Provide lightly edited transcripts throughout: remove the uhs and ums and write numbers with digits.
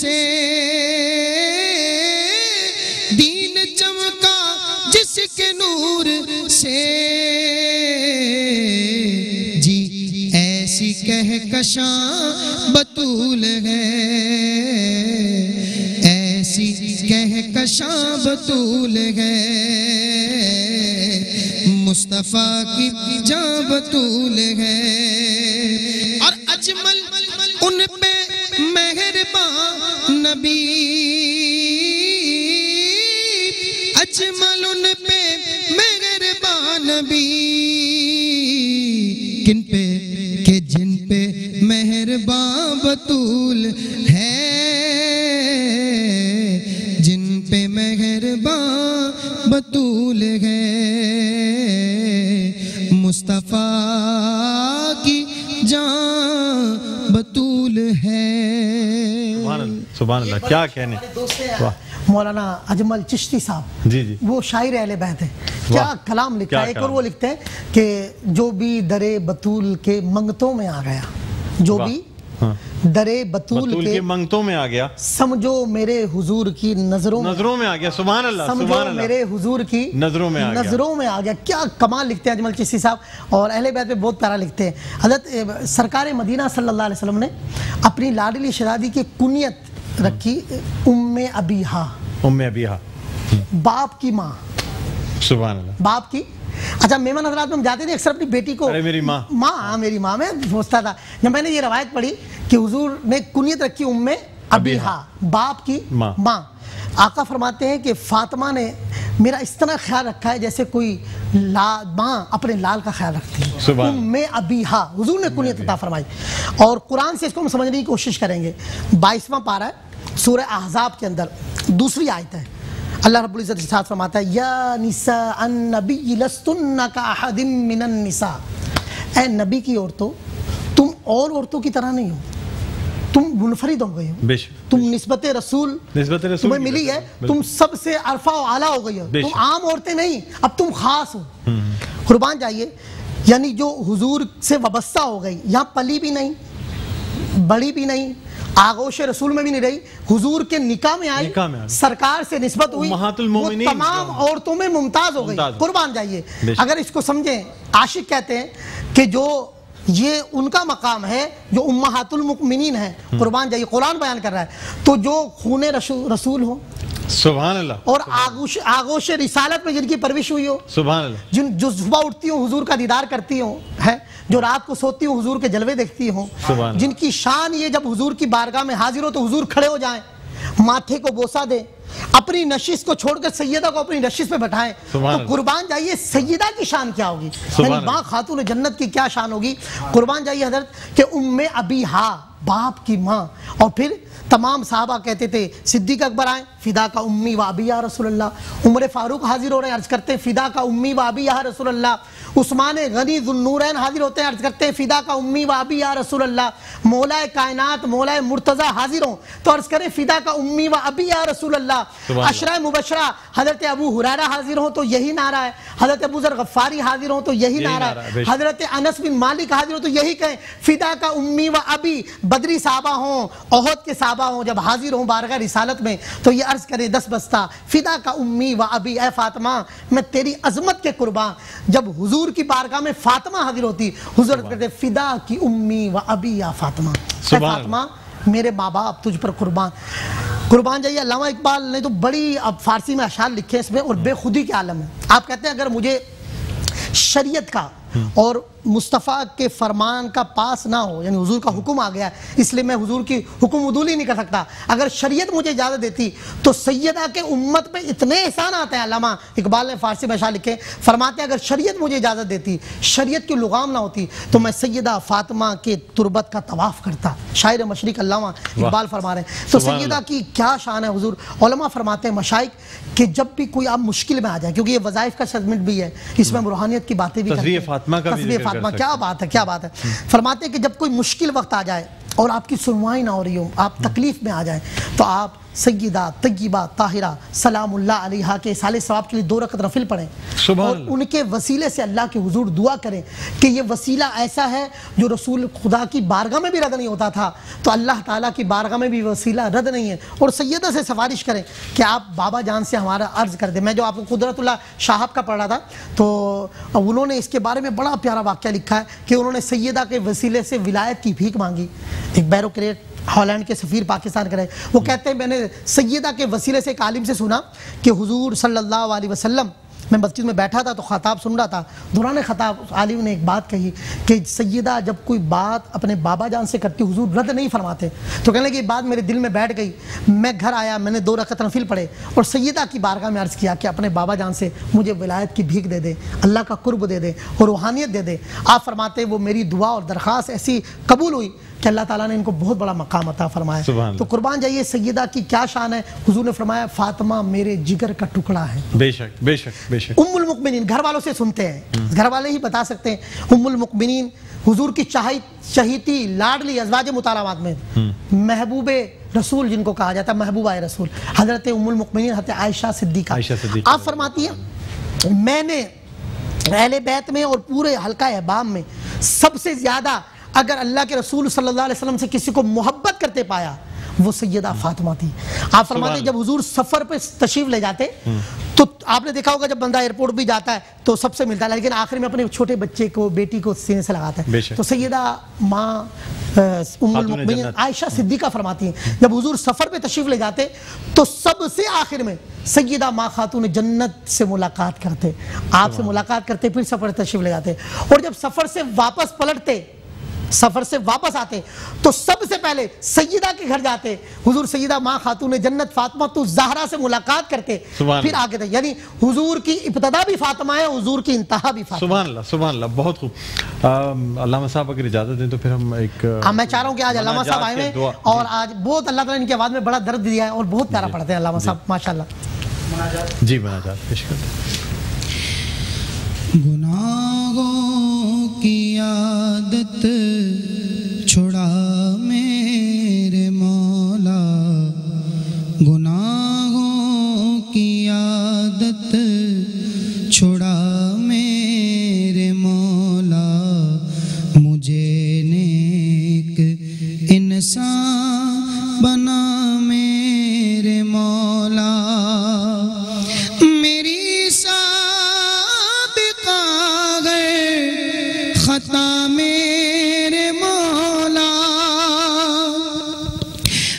سے دین چمکا جس کے نور سے جی ایسی کہکشاں بطول ہے ایسی کہکشاں بطول ہے مصطفیٰ کی جاں بطول ہے اور اجمل ان پہ مہربان نبی اجمل ان پہ مہربان نبی کن پہ کہ جن پہ مہربان بطول ہے جن پہ مہربان بطول ہے مصطفیٰ کی جان بطول ہے سبحان اللہ کیا کہنے مولانا اجمل چشتی صاحب جی وہ شاعر اہل بیت ہیں کیا کلام لکھا ہے ایک اور وہ لکھتے ہیں کہ جو بھی درے بطول کے منگتوں میں آ گیا جو بھی درے بطول کے منگتوں میں آ گیا سمجھو میرے حضور کی نظروں میں آ گیا سبحان اللہ سمجھو میرے حضور کی نظروں میں آ گیا کیا کمال لکھتے ہیں اجمل چشتی صاحب اور اہل بیت پہ بہت پیارا لکھتے ہیں حضرت سرکار مدینہ صلی اللہ علیہ وسلم نے اپنی لاڈلی شہزادی کی کنیت رکھی ام ابیہا باپ کی ماں سبحان اللہ باپ کی اچھا مہمان حضرات میں ہم جاتے تھے اکثر اپنی بیٹی کو میری ماں میری ماں میں سوچتا تھا جب میں نے یہ روایت پڑھی کہ حضور نے کنیت رکھی ام ابیہا باپ کی ماں آقا فرماتے ہیں کہ فاطمہ نے میرا اس طرح خیال رکھا ہے جیسے کوئی ماں اپنے لال کا خیال رکھتی ہے ام ابیہا حضور نے کنیت عطا فرمائی اور قرآن سے اس کو ہم سمجھنے کی کوشش کریں گے 22واں پارہ ہے سورہ احزاب کے اندر دوسری آیت ہے اللہ رب العزت ارشاد فرماتا ہے یا نساء النبی لستن کاحد من النساء اے نبی کی عورتوں تم اور عورتوں کی طرح نہیں ہو تم منفرد ہو گئی ہو تم نسبت رسول تمہیں ملی ہے تم سب سے عرفہ و اعلیٰ ہو گئی ہو تم عام عورتیں نہیں اب تم خاص ہو قربان جائیے یعنی جو حضور سے وابستہ ہو گئی یہاں پلی بھی نہیں بڑی بھی نہیں آغوش رسول میں بھی نہیں رہی حضور کے نکاح میں آئی سرکار سے نسبت ہوئی وہ تمام عورتوں میں ممتاز ہو گئی قربان جائیے اگر اس کو سمجھیں عاشق کہتے ہیں کہ جو یہ ان کا مقام ہے جو امہات المؤمنین ہیں قربان جائیے قرآن بیان کر رہا ہے تو جو خون رسول ہو سبحان اللہ اور آغوش رسالت میں جن کی پرورش ہوئی ہو سبحان اللہ جو صبح اٹھتی ہوں حضور کا دیدار کرتی ہوں ہے جو رات کو سوتی ہوں حضور کے جلوے دیکھتی ہوں جن کی شان یہ جب حضور کی بارگاہ میں حاضر ہو تو حضور کھڑے ہو جائیں ماتھے کو بوسہ دیں اپنی نشست کو چھوڑ کر سیدہ کو اپنی نشست پہ بٹھائیں تو قربان جائیے سیدہ کی شان کیا ہوگی یعنی ماں خاتون جنت کی کیا شان ہوگی قربان جائیے حضرت کہ ام ابیہا باپ کی ماں اور پھر تمام صحابہ کہتے تھے صدیق اکبر آئیں فدا کا امی و ابی یا رسول اللہ عمر فاروق حاضر ہو رہے ہیں عرض کرتے ہیں فدا کا امی و ابی یا رسول اللہ عثمان غنی ذو النورین حاضر ہوتے ہیں عرض کرتے ہیں فدا کا امی و ابی یا رسول اللہ مولا کائنات مولا مرتضی حاضر ہوں تو عرض کریں فدا کا امی و ابی یا رسول اللہ عشرہ مبشرہ حضرت ابو ہریرہ حاضر ہوں تو یہی نعرہ ہے حضرت ابو ذر غفاری حاضر ہوں تو یہی نعرہ ہے حضرت انس بن مالک حاضر ہوں تو یہی کہیں فدا کا امی و ابی بدری صحابہ ہوں احد کے صحابہ ہوں جب حاضر ہوں بارگاہ رسالت میں تو یہ عرض کرے دس بستہ فدا کا امی و ابی اے فاطمہ میں تیری عظمت کے قربان جب حضور کی بارگاہ میں فاطمہ حاضر ہوتی حضور کہتے فدا کی امی و ابی یا فاطمہ اے فاطمہ میرے ماں باپ تجھ پر قربان جائیے علامہ اقبال نے تو بڑی اب فارسی میں اشعار لکھے اس میں اور بے خودی کے عالم ہے آپ کہتے ہیں اگر مجھے شریعت کا اور مصطفیٰ کے فرمان کا پاس نہ ہو یعنی حضور کا حکم آ گیا ہے اس لیے میں حضور کی حکم عدولی نہیں کر سکتا اگر شریعت مجھے اجازت دیتی تو سیدہ کے امت پہ اتنے احسان آتے ہیں علامہ اقبال نے فارسی میں اشعار لکھے فرماتے ہیں اگر شریعت مجھے اجازت دیتی شریعت کی لغام نہ ہوتی تو میں سیدہ فاطمہ کے تربت کا طواف کرتا شاعر مشرق علامہ اقبال فرما رہے ہیں تو سیدہ کی کیا شان ہے حضور علماء فرماتے ہیں مشائخ کہ جب بھی کوئی آپ مشکل میں آ جائے کیونکہ یہ وظائف کا سیگمنٹ بھی ہے اس میں روحانیت کی باتیں بھی کرتے ہیں فاطمہ کیا بات ہے فرماتے ہیں کہ جب کوئی مشکل وقت آ جائے اور آپ کی سنوائی نہ ہو رہی ہو آپ تکلیف میں آ جائیں تو آپ سیدہ طیبہ طاہرہ سلام اللہ علیہا کے اصال ثواب کے لیے 2 رکعت نفل پڑھیں اور ان کے وسیلے سے اللہ کے حضور دعا کریں کہ یہ وسیلہ ایسا ہے جو رسول خدا کی بارگاہ میں بھی رد نہیں ہوتا تھا، تو اللہ تعالیٰ کی بارگاہ میں بھی وسیلہ رد نہیں ہے، اور سیدہ سے سفارش کریں کہ آپ بابا جان سے ہمارا عرض کر دیں۔ میں جو آپ کو قدرت اللہ شاہب کا پڑھ رہا تھا تو انہوں نے اس کے بارے میں بڑا پیارا واقعہ لکھا ہے کہ انہوں نے سیدہ کے وسیلے سے ولایت کی بھیک مانگی۔ ایک بیوروکریٹ ہالینڈ کے سفیر پاکستان کرے، وہ کہتے ہیں میں نے سیدہ کے وسیلے سے ایک عالم سے سنا کہ حضور صلی اللہ علیہ وسلم، میں مسجد میں بیٹھا تھا تو خطاب سن رہا تھا، دوران خطاب عالم نے ایک بات کہی کہ سیدہ جب کوئی بات اپنے بابا جان سے کرتی حضور رد نہیں فرماتے، تو کہنے لگے یہ بات میرے دل میں بیٹھ گئی، میں گھر آیا، میں نے 2 رکعت نفل پڑھے اور سیدہ کی بارگاہ میں عرض کیا کہ اپنے بابا جان سے مجھے ولایت کی بھیک دے دے، اللہ کا قرب دے دے اور روحانیت دے دے۔ آپ فرماتے وہ میری دعا اور درخواست ایسی قبول ہوئی کہ اللہ تعالیٰ نے ان کو بہت بڑا مقام عطا فرمایا۔ تو قربان جائیے سیدہ کی کیا شان ہے، حضور نے فرمایا فاطمہ میرے جگر کا ٹکڑا ہے۔ بے شک بے شک بے شک۔ ام المؤمنین، گھر والوں سے سنتے ہیں، گھر والے ہی بتا سکتے ہیں۔ ام المؤمنین حضور کی چہیتی لاڈلی ازواج مطالبات میں محبوب رسول جن کو کہا جاتا ہے، محبوبہ رسول حضرت ام المؤمنین حضرت عائشہ صدیقہ، آپ فرماتی ہیں میں نے اہل بیت میں اور پورے حلقہ احباب میں سب سے زیادہ اگر اللہ کے رسول صلی اللہ علیہ وسلم سے کسی کو محبت کرتے پایا وہ سیدہ فاطمہ تھی۔ آپ فرماتے جب حضور سفر پہ تشریف لے جاتے تو آپ نے دیکھا ہوگا جب بندہ ایئرپورٹ بھی جاتا ہے تو سب سے ملتا ہے، لیکن آخر میں اپنے چھوٹے بچے کو بیٹی کو سینے سے لگاتا ہے۔ تو سیدہ ماں ام المؤمنین عائشہ صدیقہ فرماتی ہیں جب حضور سفر پہ تشریف لے جاتے تو سب سے آخر میں سیدہ ماں خاتون جنت سے ملاقات کرتے، آپ سے ملاقات کرتے، پھر سفر تشریف لے جاتے، اور جب سفر سے واپس پلٹتے، سفر سے واپس آتے تو سب سے پہلے سیدہ کے گھر جاتے، حضور سیدہ ماں خاتون جنت فاطمہ تو زہرا سے ملاقات کرتے، پھر آگے تھے، یعنی حضور کی ابتدا بھی فاطمہ ہے، حضور کی انتہا بھی فاطمہ۔ سبحان اللہ سبحان اللہ، بہت خوب۔ علامہ صاحب اگر اجازت دیں تو پھر ہم ایک میں چاہ رہا ہوں کہ آج علامہ صاحب آئے ہیں اور آج بہت اللہ تعالیٰ نے ان کی آواز میں بڑا درد دیا ہے اور بہت پیارا پڑھتے ہیں علامہ صاحب ماشاءاللہ۔ جی مناجات پیش کرتے ہیں۔ گناہوں کی عادت چھڑا میرے مولا، گناہوں کی عادت چھڑا میرے مولا، مجھے نیک انسان بنا میرے مولا، خطا میرے مولا،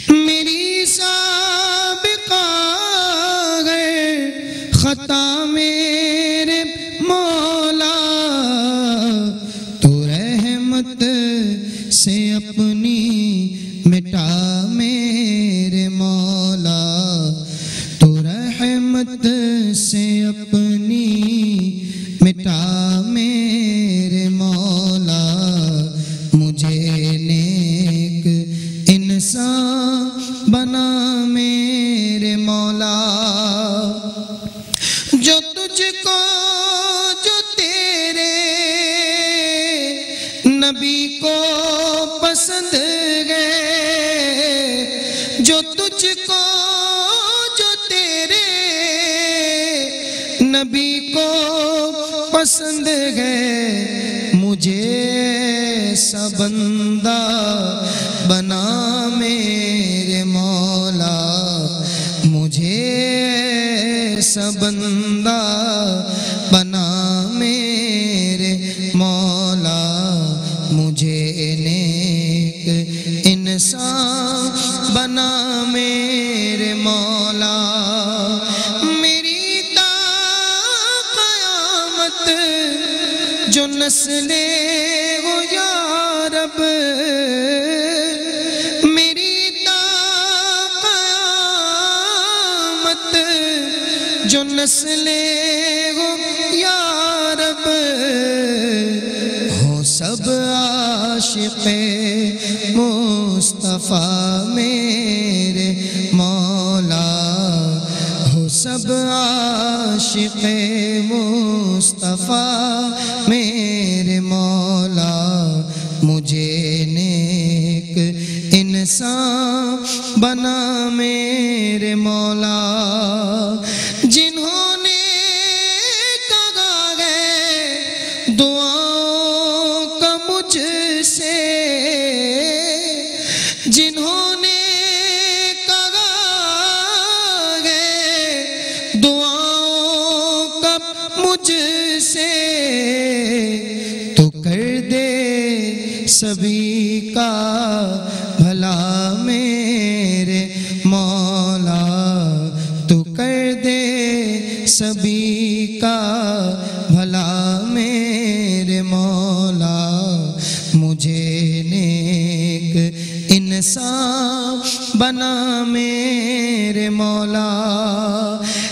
میری سابقہ گئے خطا میرے مولا، تو رحمت سے اپنی مٹا میرے مولا، تو رحمت سے اپنی مٹا میرے مولا، مجھے نیک انسان بنا میرے مولا، جو تجھ کو جو تیرے نبی کو پسند گئے، جو تجھ کو جو تیرے نبی کو پسند گئے، مجھے ایسا بندہ بنا میرے مولا، مجھے ایسا بندہ بنا میرے مولا، مجھے نیک انسان بنا میرے مولا، جو نسلیں ہو یا رب، میری تا قیامت جو نسلیں ہو یا رب، ہو سب عاشق مصطفیٰ میرے مولا، ہو سب عاشق مصطفیٰ میرے مولا، مجھے نیک انسان بنا میرے سبھی کا بھلا میرے مولا تو کر دے سبھی کا بھلا میرے مولا مجھے نیک انسان بنا میرے مولا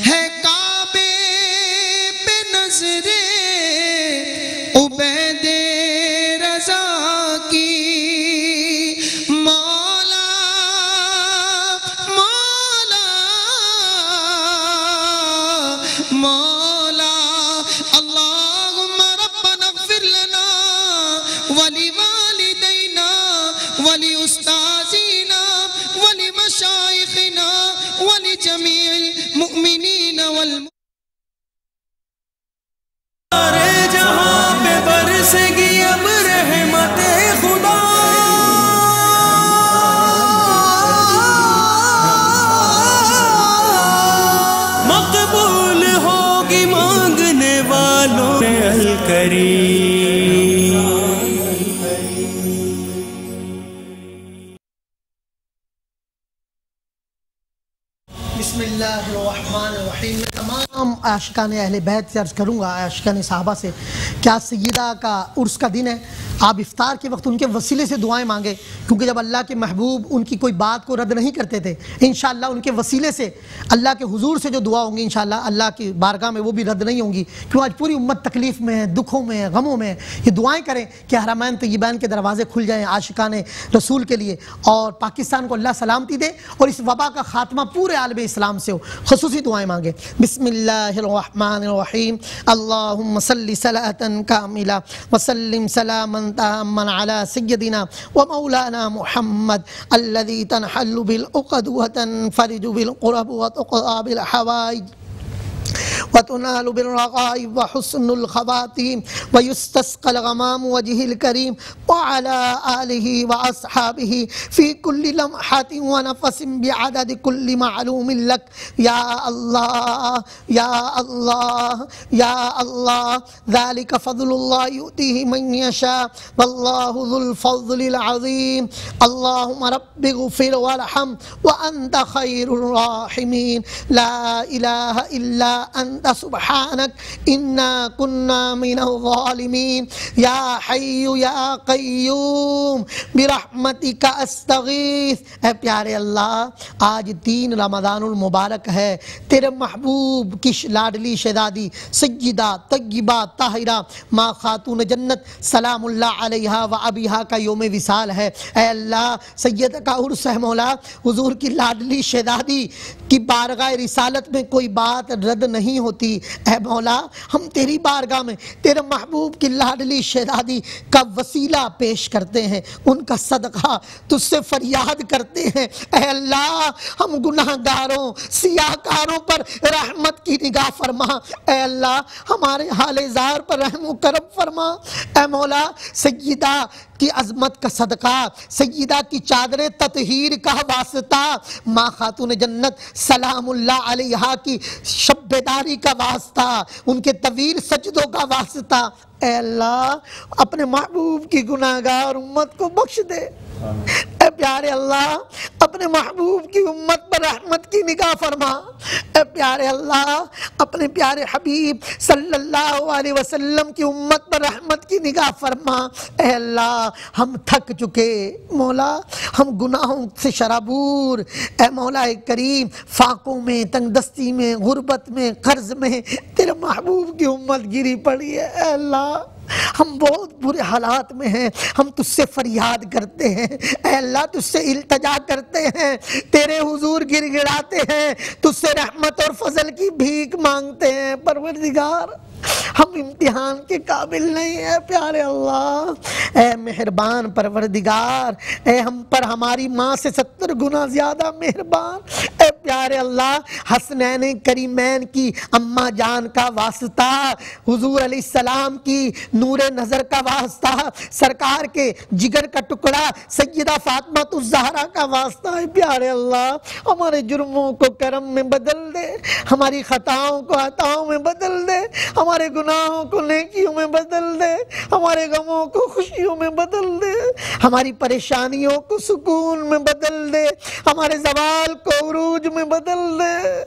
ہے کعبے پہ نظر عبید رضا کی مولا مولا مولا اللہم ربنا اغفر لنا ولوالدینا ولأستاذینا ولمشائخنا ولجمیع المؤمنین والمؤمنات سارے جہاں پہ برسے گی اب رحمت خدا مقبول ہوگی مانگنے والوں نے الکریم بسم اللہ الرحمن الرحیم. میں تمام عاشقان اہل بیت سے عرض کروں گا، عاشقان صحابہ سے، کیا سیدہ کا عرس کا دن ہے، آپ افطار کے وقت ان کے وسیلے سے دعائیں مانگیں، کیونکہ جب اللہ کے محبوب ان کی کوئی بات کو رد نہیں کرتے تھے، انشاءاللہ ان کے وسیلے سے اللہ کے حضور سے جو دعا ہوں گی انشاءاللہ اللہ کی بارگاہ میں وہ بھی رد نہیں ہوں گی. کیوں آج پوری امت تکلیف میں ہے، دکھوں میں ہے، غموں میں ہے. یہ دعائیں کریں کہ حرمین طیبین کے دروازے کھل جائیں عاشقان رسول کے لیے، اور پاکستان کو اللہ سلامتی دے اور اس وبا کا خاتمہ پورے عالم اسلام سے ہو. خصوصی دعائیں مانگیں. بسم اللہ الرحمن الرحیم. اللہم صلی صلاۃ کاملہ وسلم سلاما تاما علی سیدنا ومولانا محمد الذی تنحل بالعقد وتنفرج بالقرب وتقضى بالحوائج وتنال بالرغائب وحسن الخواتيم ويستسقى الغمام وجهه الكريم وعلى آله وأصحابه في كل لمحة ونفس بعدد كل معلوم لك يا الله يا الله يا الله ذلك فضل الله يؤتيه من يشاء والله ذو الفضل العظيم. اللهم رب اغفر وارحم وأنت خير الراحمين. لا إله إلا أنت سبحانك إنا كنا من الظالمين. يا حي يا قيوم برحمتك استغيث. اے پیارے اللہ، آج 3 رمضان المبارک ہے، تیرے محبوب کی لاڈلی شہزادی سیدہ طیبہ طاہرہ ماں خاتون جنت سلام اللہ علیہا و ابیہا کا یوم وصال ہے. اے اللہ، سید کا عرس ہے مولا، حضور کی لاڈلی شہزادی کی بارگاہ رسالت میں کوئی بات رد نہیں ہوتی. اے مولا، ہم تیری بارگاہ میں تیرے محبوب کی لاڈلی شہزادی کا وسیلہ پیش کرتے ہیں، ان کا صدقہ تجھ سے فریاد کرتے ہیں. اے اللہ، ہم گناہ گاروں سیاہ کاروں پر رحمت کی نگاہ فرما. اے اللہ، ہمارے حال زار پر رحم و کرم فرما. اے مولا، سیدہ کی عظمت کا صدقہ، سیدہ کی چادر تطہیر کا واسطہ، ماں خاتون جنت سلام اللہ علیہا کی شب بیداری کا واسطہ، ان کے طویل سجدوں کا واسطہ. اے اللہ، اپنے محبوب کی گناہگار امت کو بخش دے. اے پیارے اللہ، اپنے محبوب کی امت پر رحمت کی نگاہ فرما. اے پیارے اللہ، اپنے پیارے حبیب صلی اللہ علیہ وسلم کی امت پر رحمت کی نگاہ فرما. اے اللہ، ہم تھک چکے مولا، ہم گناہوں سے شرابور. اے مولا کریم، فاقوں میں، تنگ دستی میں، غربت میں، قرض میں تیرے محبوب کی امت گری پڑی ہے. اے اللہ، ہم بہت برے حالات میں ہیں، ہم تجھ سے فریاد کرتے ہیں. اے اللہ، تجھ سے التجا کرتے ہیں، تیرے حضور گر گڑاتے ہیں، تجھ سے رحمت اور فضل کی بھیک مانگتے ہیں. پروردگار، ہم امتحان کے قابل نہیں ہیں. پیارے اللہ، اے مہربان پروردگار، اے ہم پر ہماری ماں سے 70 گنا زیادہ مہربان. اے پیارے اللہ، حسنین کریمین کی اماں جان کا واسطہ، حضور علیہ السلام کی نور نظر کا واسطہ، سرکار کے جگر کا ٹکڑا سیدہ فاطمہ الزہرا کا واسطہ ہے. پیارے اللہ، ہمارے جرموں کو کرم میں بدل دے، ہماری خطاؤں کو عطاؤں میں بدل دے، ہمارے گناہوں کو نیکیوں میں بدل دے، ہمارے غموں کو خوشیوں میں بدل دے، ہماری پریشانیوں کو سکون میں بدل دے، ہمارے زوال کو عروج میں بدل دے،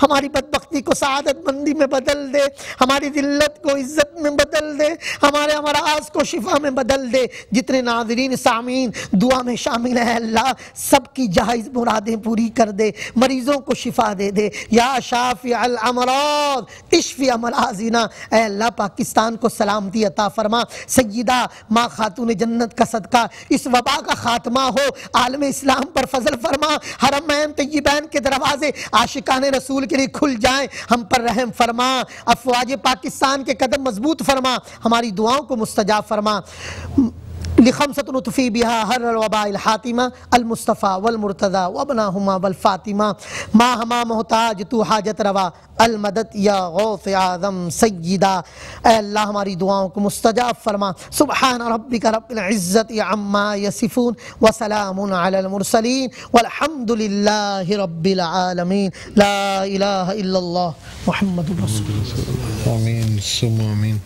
ہماری بدبختی کو سعادت مندی میں بدل دے، ہماری ذلت کو عزت میں بدل دے، ہمارے امراض کو شفا میں بدل دے۔ جتنے ناظرین سامعین دعا میں شامل ہیں اللہ سب کی جائز مرادیں پوری کر دے، مریضوں کو شفا دے دے، یا شافع الامراض اشفی امراضنا۔ اے اللہ پاکستان کو سلامتی عطا فرما، سیدہ ماں خاتون جنت کا صدقہ اس وبا کا خاتمہ ہو، عالم اسلام پر فضل فرما، حرمین طیبین کے دروازے عاشقان رسول کے لیے کھل جائیں، ہم پر رحم فرما، افواج پاکستان کے قدم مضبوط فرما، ہماری دعاؤں کو مستجاب فرما۔ لخمسة نطفی بها حر الوباء الحاتمہ المصطفیٰ والمرتضی وابناہما والفاطمہ، ما ہما محتاج تو حاجت روا المدد یا غوث اعظم سیدہ۔ اے اللہ ہماری دعاؤں کو مستجاب فرما۔ سبحان ربک رب العزت عما یصفون وسلام علی المرسلین والحمد للہ رب العالمین۔ لا الہ الا اللہ محمد رسول اللہ۔ آمین ثم آمین۔